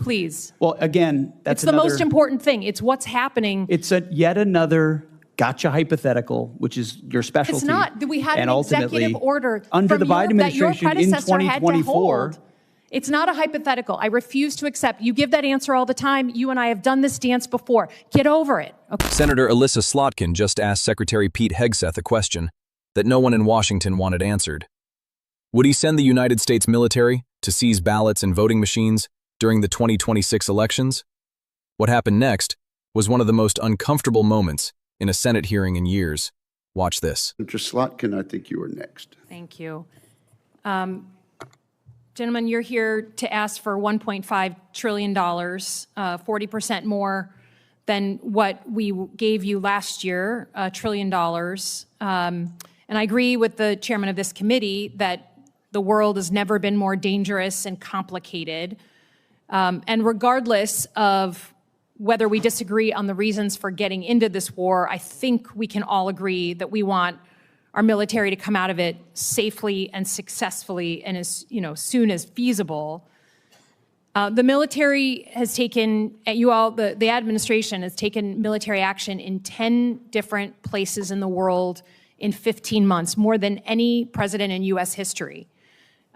please. Well, again, that's the most important thing. It's what's happening. It's yet another gotcha hypothetical, which is your specialty. It's not. We had and an executive order under the Biden administration that your predecessor in 2024. had to hold. It's not a hypothetical. I refuse to accept. You give that answer all the time. You and I have done this dance before. Get over it. Okay. Senator Elissa Slotkin just asked Secretary Pete Hegseth a question that no one in Washington wanted answered. Would he send the United States military to seize ballots and voting machines during the 2026 elections? What happened next was one of the most uncomfortable moments in a Senate hearing in years. Watch this. Mr. Slotkin, I think you are next. Thank you. Gentlemen, you're here to ask for $1.5 trillion, 40% more than what we gave you last year, $1 trillion. And I agree with the chairman of this committee that the world has never been more dangerous and complicated. And regardless of whether we disagree on the reasons for getting into this war, I think we can all agree that we want our military to come out of it safely and successfully and as soon as feasible. The military has taken, the administration has taken military action in 10 different places in the world in 15 months, more than any president in U.S. history.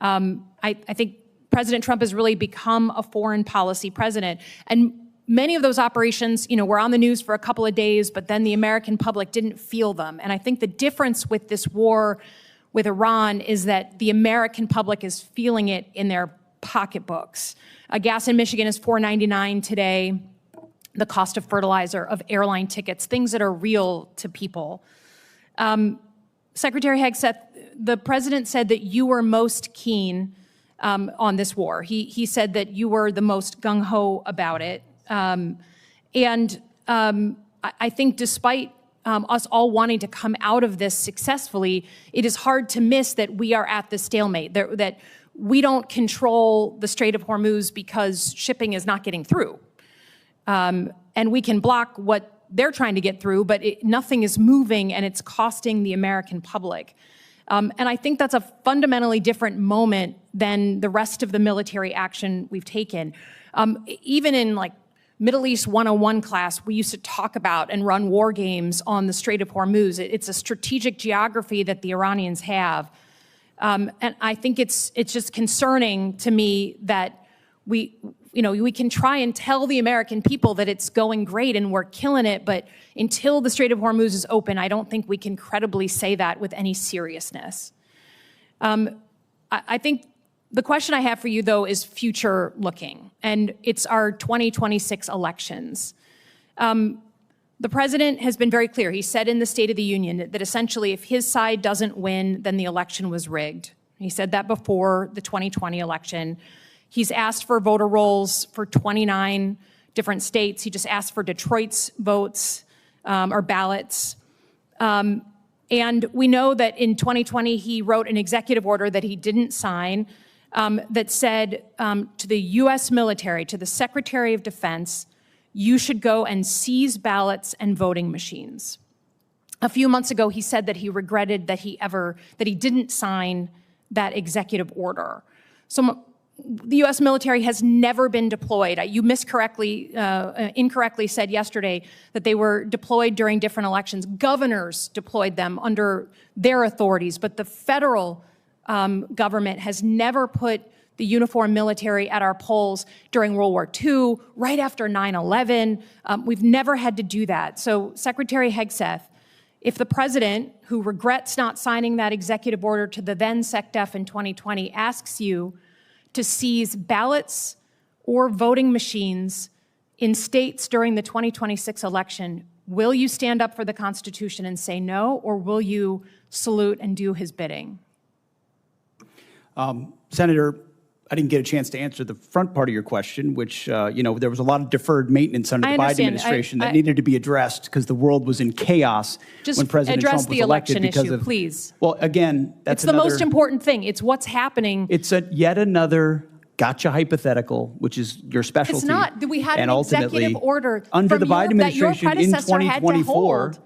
I think President Trump has really become a foreign policy president. And many of those operations, were on the news for a couple of days, but then the American public didn't feel them. And I think the difference with this war with Iran is that the American public is feeling it in their pocketbooks. Gas in Michigan is $4.99 today. The cost of fertilizer, of airline tickets, things that are real to people. Secretary Hegseth, the president said that you were most keen on this war. He said that you were the most gung-ho about it. I think despite us all wanting to come out of this successfully, it is hard to miss that we are at the stalemate, that we don't control the Strait of Hormuz because shipping is not getting through. And we can block what they're trying to get through, but nothing is moving and it's costing the American public. And I think that's a fundamentally different moment than the rest of the military action we've taken. Even in Middle East 101 class, we used to talk about and run war games on the Strait of Hormuz. It's a strategic geography that the Iranians have. And I think it's just concerning to me that we can try and tell the American people that it's going great and we're killing it, but until the Strait of Hormuz is open, I don't think we can credibly say that with any seriousness. I think the question I have for you, though, is future looking, and it's our 2026 elections. The president has been very clear. He said in the State of the Union that essentially if his side doesn't win, then the election was rigged. He said that before the 2020 election. He's asked for voter rolls for 29 different states. He just asked for Detroit's votes or ballots. And we know that in 2020, he wrote an executive order that he didn't sign that said to the U.S. military, to the Secretary of Defense, you should go and seize ballots and voting machines. A few months ago, he said that he regretted that he didn't sign that executive order. So the U.S. military has never been deployed. You incorrectly said yesterday that they were deployed during different elections. Governors deployed them under their authorities, but the federal government has never put the uniformed military at our polls during World War II, right after 9/11. We've never had to do that. So Secretary Hegseth, if the president, who regrets not signing that executive order to the then SecDef in 2020, asks you to seize ballots or voting machines in states during the 2026 election, will you stand up for the Constitution and say no, or will you salute and do his bidding? Senator, I didn't get a chance to answer the front part of your question, which, there was a lot of deferred maintenance under the Biden administration that needed to be addressed because the world was in chaos when President Trump was elected because of... Please. Well, again, that's the most important thing. It's what's happening. It's yet another gotcha hypothetical, which is your specialty. It's not. We had an executive order under the Biden administration in 2024. Had to hold.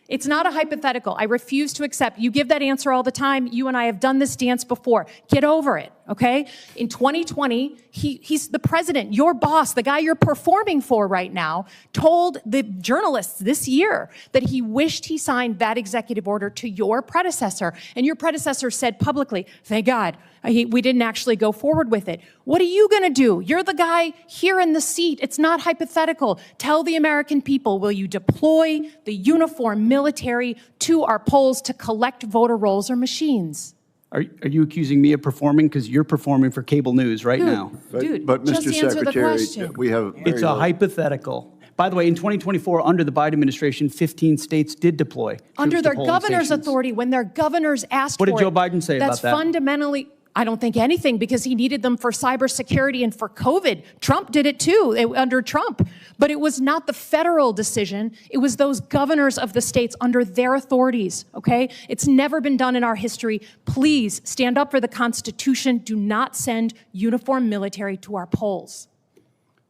It's not a hypothetical. I refuse to accept. You give that answer all the time. You and I have done this dance before. Get over it. okay? In 2020, he's the president, your boss, the guy you're performing for right now, told the journalists this year that he wished he signed that executive order to your predecessor. And your predecessor said publicly, thank God, we didn't actually go forward with it. What are you going to do? You're the guy here in the seat. It's not hypothetical. Tell the American people, will you deploy the uniformed military to our polls to collect voter rolls or machines? Are you accusing me of performing? Because you're performing for cable news right now. But just Mr. answer the Secretary, question. we have very It's a hypothetical. By the way, in 2024, under the Biden administration, 15 states did deploy Under troops to their polling governor's stations. authority, when their governors asked for it. What did Joe Biden say about That's that? fundamentally, I don't think anything, because he needed them for cybersecurity and for COVID. Trump did it too, under Trump. But it was not the federal decision. It was those governors of the states under their authorities, okay? It's never been done in our history. Please stand up for the Constitution. Do not send uniformed military to our polls.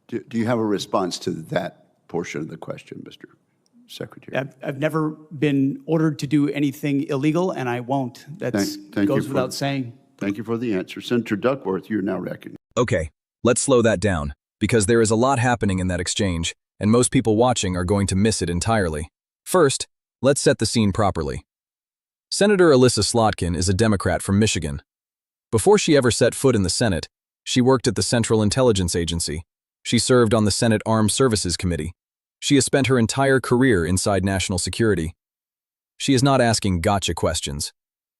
Do you have a response to that portion of the question, Mr. Secretary? I've never been ordered to do anything illegal, and I won't. That goes without saying. Thank you for the answer. Senator Duckworth, you're now recognized. Okay, let's slow that down, because there is a lot happening in that exchange, and most people watching are going to miss it entirely. First, let's set the scene properly. Senator Elissa Slotkin is a Democrat from Michigan. Before she ever set foot in the Senate, she worked at the Central Intelligence Agency. She served on the Senate Armed Services Committee. She has spent her entire career inside national security. She is not asking gotcha questions.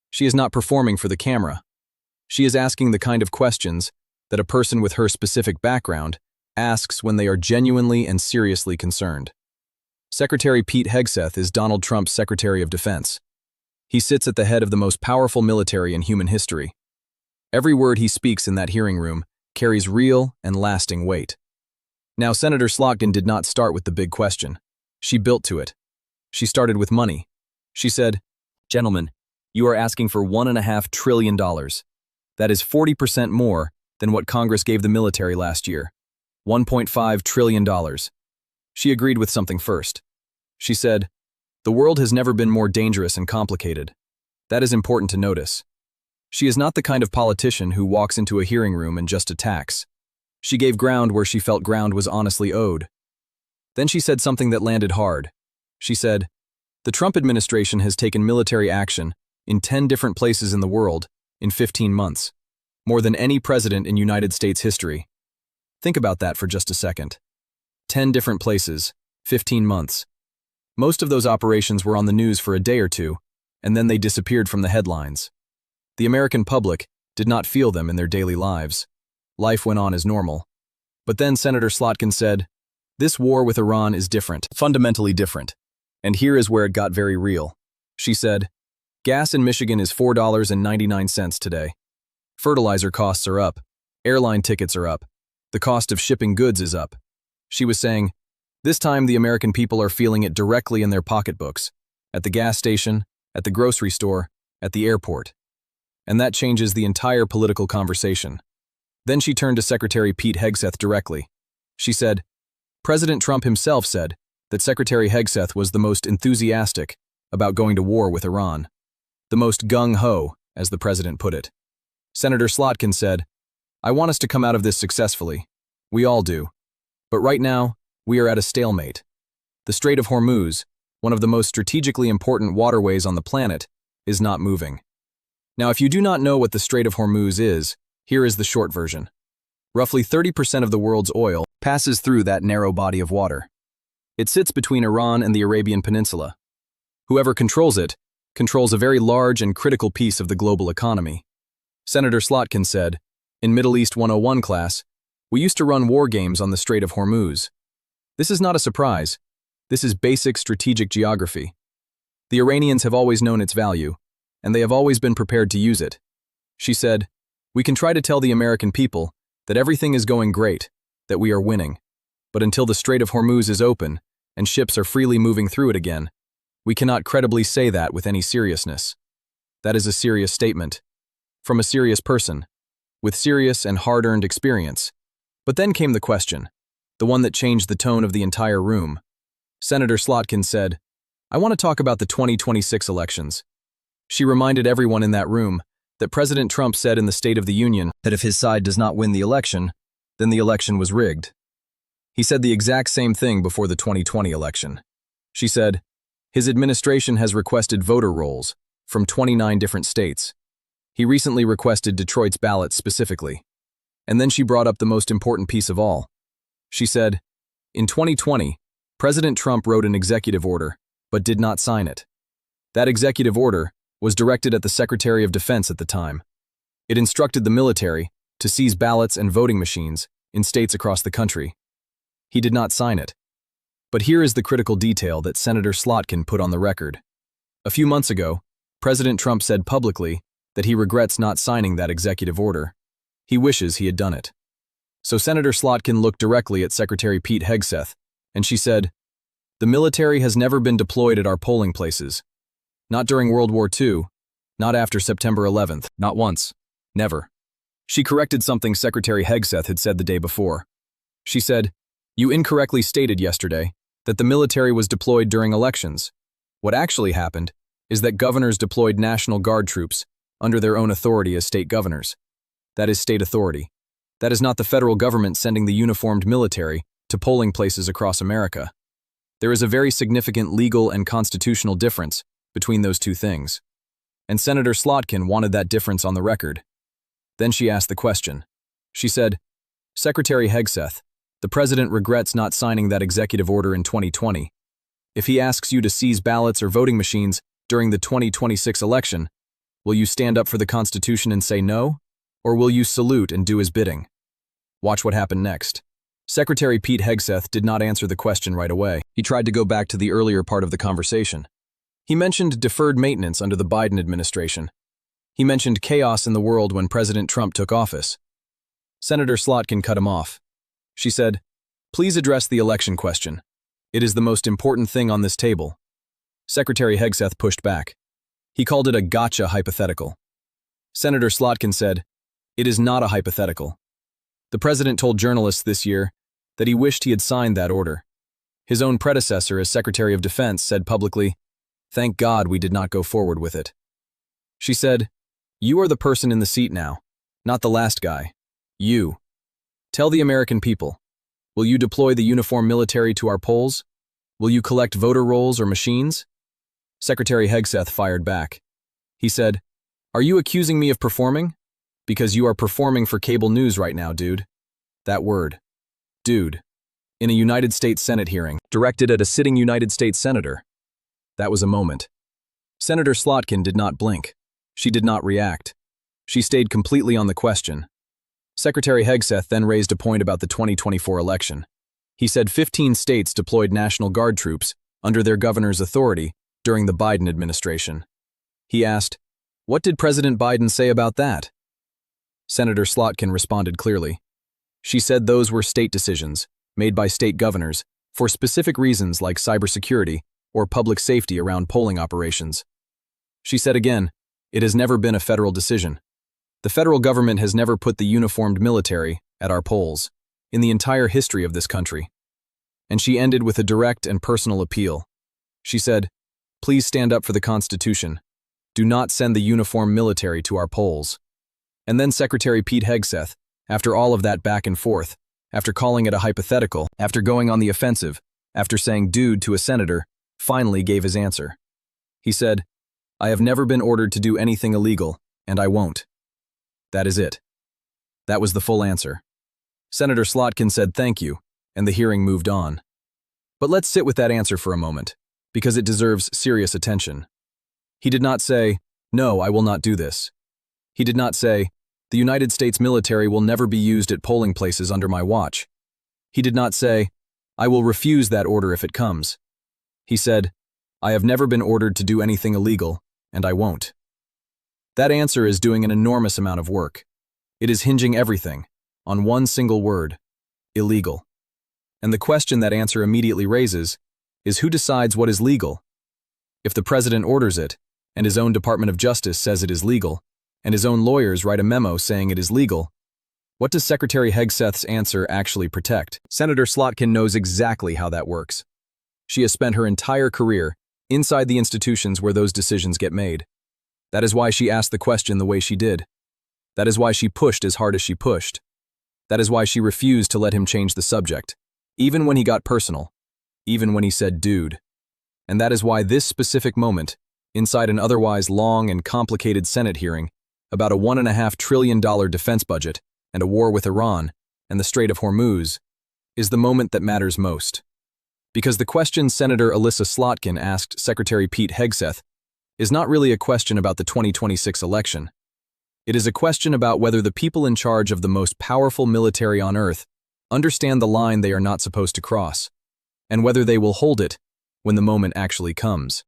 She is not performing for the camera. She is asking the kind of questions that a person with her specific background asks when they are genuinely and seriously concerned. Secretary Pete Hegseth is Donald Trump's Secretary of Defense. He sits at the head of the most powerful military in human history. Every word he speaks in that hearing room carries real and lasting weight. Now, Senator Slotkin did not start with the big question. She built to it. She started with money. She said, "Gentlemen, you are asking for $1.5 trillion. That is 40% more than what Congress gave the military last year. $1.5 trillion. She agreed with something first. She said, "The world has never been more dangerous and complicated. That is important to notice." She is not the kind of politician who walks into a hearing room and just attacks. She gave ground where she felt ground was honestly owed. Then she said something that landed hard. She said, "The Trump administration has taken military action in 10 different places in the world in 15 months, more than any president in United States history." Think about that for just a second. 10 different places, 15 months. Most of those operations were on the news for a day or two, and then they disappeared from the headlines. The American public did not feel them in their daily lives. Life went on as normal. But then Senator Slotkin said, "This war with Iran is different, fundamentally different. And here is where it got very real." She said, "Gas in Michigan is $4.99 today. Fertilizer costs are up. Airline tickets are up. The cost of shipping goods is up." She was saying, this time the American people are feeling it directly in their pocketbooks, at the gas station, at the grocery store, at the airport. And that changes the entire political conversation. Then she turned to Secretary Pete Hegseth directly. She said, "President Trump himself said that Secretary Hegseth was the most enthusiastic about going to war with Iran. The most gung-ho, as the president put it." Senator Slotkin said, "I want us to come out of this successfully. We all do. But right now, we are at a stalemate. The Strait of Hormuz, one of the most strategically important waterways on the planet, is not moving." Now, if you do not know what the Strait of Hormuz is, here is the short version. Roughly 30% of the world's oil passes through that narrow body of water. It sits between Iran and the Arabian Peninsula. Whoever controls it controls a very large and critical piece of the global economy. Senator Slotkin said, "In Middle East 101 class, we used to run war games on the Strait of Hormuz. This is not a surprise. This is basic strategic geography. The Iranians have always known its value, and they have always been prepared to use it." She said, "We can try to tell the American people that everything is going great, that we are winning. But until the Strait of Hormuz is open and ships are freely moving through it again, we cannot credibly say that with any seriousness." That is a serious statement. From a serious person, with serious and hard-earned experience. But then came the question, the one that changed the tone of the entire room. Senator Slotkin said, "I want to talk about the 2026 elections." She reminded everyone in that room that President Trump said in the State of the Union that if his side does not win the election, then the election was rigged. He said the exact same thing before the 2020 election. She said, his administration has requested voter rolls from 29 different states. He recently requested Detroit's ballots specifically. And then she brought up the most important piece of all. She said, in 2020, President Trump wrote an executive order, but did not sign it. That executive order was directed at the Secretary of Defense at the time. It instructed the military to seize ballots and voting machines in states across the country. He did not sign it. But here is the critical detail that Senator Slotkin put on the record. A few months ago, President Trump said publicly that he regrets not signing that executive order. He wishes he had done it. So Senator Slotkin looked directly at Secretary Pete Hegseth, and she said, the military has never been deployed at our polling places. Not during World War II, not after September 11th, not once, never. She corrected something Secretary Hegseth had said the day before. She said, you incorrectly stated yesterday that the military was deployed during elections. What actually happened is that governors deployed National Guard troops under their own authority as state governors. That is state authority. That is not the federal government sending the uniformed military to polling places across America. There is a very significant legal and constitutional difference between those two things. And Senator Slotkin wanted that difference on the record. Then she asked the question. She said, Secretary Hegseth, the president regrets not signing that executive order in 2020. If he asks you to seize ballots or voting machines during the 2026 election, will you stand up for the Constitution and say no? Or will you salute and do his bidding? Watch what happened next. Secretary Pete Hegseth did not answer the question right away. He tried to go back to the earlier part of the conversation. He mentioned deferred maintenance under the Biden administration. He mentioned chaos in the world when President Trump took office. Senator Slotkin cut him off. She said, please address the election question. It is the most important thing on this table. Secretary Hegseth pushed back. He called it a gotcha hypothetical. Senator Slotkin said, it is not a hypothetical. The president told journalists this year that he wished he had signed that order. His own predecessor as Secretary of Defense said publicly, thank God we did not go forward with it. She said, you are the person in the seat now, not the last guy. You. Tell the American people, will you deploy the uniformed military to our polls? Will you collect voter rolls or machines? Secretary Hegseth fired back. He said, are you accusing me of performing? Because you are performing for cable news right now, dude. That word. Dude. In a United States Senate hearing, directed at a sitting United States senator. That was a moment. Senator Slotkin did not blink. She did not react. She stayed completely on the question. Secretary Hegseth then raised a point about the 2024 election. He said 15 states deployed National Guard troops under their governor's authority during the Biden administration. He asked, what did President Biden say about that? Senator Slotkin responded clearly. She said those were state decisions, made by state governors, for specific reasons like cybersecurity or public safety around polling operations. She said again, it has never been a federal decision. The federal government has never put the uniformed military at our polls, in the entire history of this country. And she ended with a direct and personal appeal. She said, please stand up for the Constitution. Do not send the uniformed military to our polls. And then Secretary Pete Hegseth, after all of that back and forth, after calling it a hypothetical, after going on the offensive, after saying dude to a senator, finally gave his answer. He said, I have never been ordered to do anything illegal, and I won't. That is it. That was the full answer. Senator Slotkin said thank you, and the hearing moved on. But let's sit with that answer for a moment, because it deserves serious attention. He did not say, no, I will not do this. He did not say, the United States military will never be used at polling places under my watch. He did not say, I will refuse that order if it comes. He said, I have never been ordered to do anything illegal, and I won't. That answer is doing an enormous amount of work. It is hinging everything on one single word, illegal. And the question that answer immediately raises is who decides what is legal? If the president orders it, and his own Department of Justice says it is legal, and his own lawyers write a memo saying it is legal, what does Secretary Hegseth's answer actually protect? Senator Slotkin knows exactly how that works. She has spent her entire career inside the institutions where those decisions get made. That is why she asked the question the way she did. That is why she pushed as hard as she pushed. That is why she refused to let him change the subject, even when he got personal, even when he said dude. And that is why this specific moment, inside an otherwise long and complicated Senate hearing about a $1.5 trillion defense budget and a war with Iran and the Strait of Hormuz, is the moment that matters most. Because the question Senator Elissa Slotkin asked Secretary Pete Hegseth is not really a question about the 2026 election. It is a question about whether the people in charge of the most powerful military on earth understand the line they are not supposed to cross, and whether they will hold it when the moment actually comes.